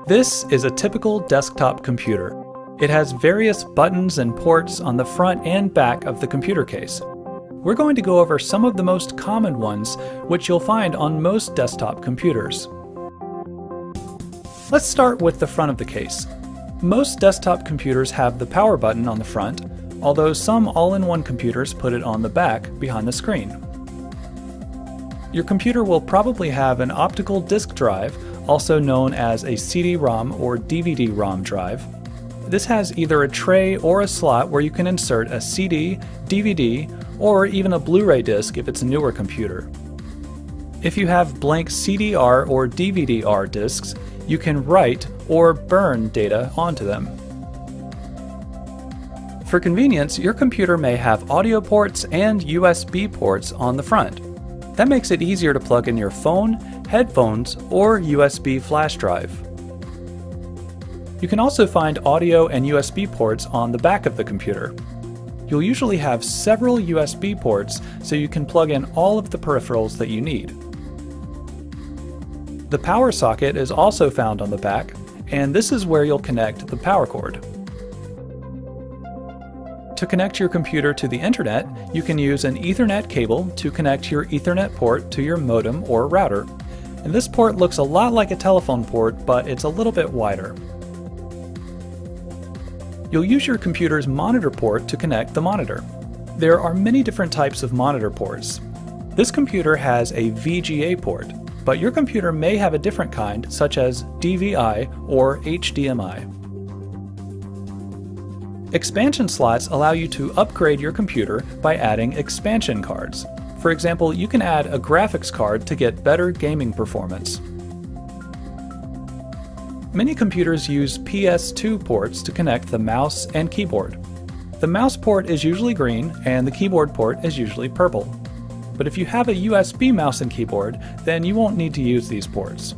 This is a typical desktop computer. It has various buttons and ports on the front and back of the computer case. We're going to go over some of the most common ones, which you'll find on most desktop computers. Let's start with the front of the case. Most desktop computers have the power button on the front, although some all-in-one computers put it on the back behind the screen. Your computer will probably have an optical disk drive, also known as a CD-ROM or DVD-ROM drive. This has either a tray or a slot where you can insert a CD, DVD, or even a Blu-ray disc if it's a newer computer. If you have blank CDR or DVD-R discs, you can write or burn data onto them. For convenience, your computer may have audio ports and USB ports on the front. That makes it easier to plug in your phone, headphones, or USB flash drive. You can also find audio and USB ports on the back of the computer. You'll usually have several USB ports so you can plug in all of the peripherals that you need. The power socket is also found on the back, and this is where you'll connect the power cord. To connect your computer to the internet, you can use an Ethernet cable to connect your Ethernet port to your modem or router. And this port looks a lot like a telephone port, but it's a little bit wider. You'll use your computer's monitor port to connect the monitor. There are many different types of monitor ports. This computer has a VGA port, but your computer may have a different kind, such as DVI or HDMI. Expansion slots allow you to upgrade your computer by adding expansion cards. For example, you can add a graphics card to get better gaming performance. Many computers use PS2 ports to connect the mouse and keyboard. The mouse port is usually green and the keyboard port is usually purple. But if you have a USB mouse and keyboard, then you won't need to use these ports.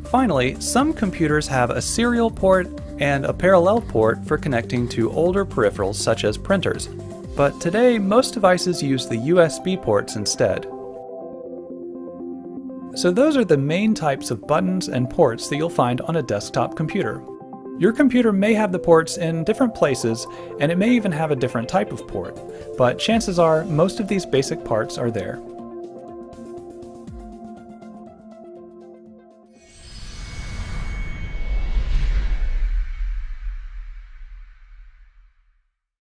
Finally, some computers have a serial port and a parallel port for connecting to older peripherals such as printers. But today, most devices use the USB ports instead. So those are the main types of buttons and ports that you'll find on a desktop computer. Your computer may have the ports in different places, and it may even have a different type of port, but chances are most of these basic parts are there.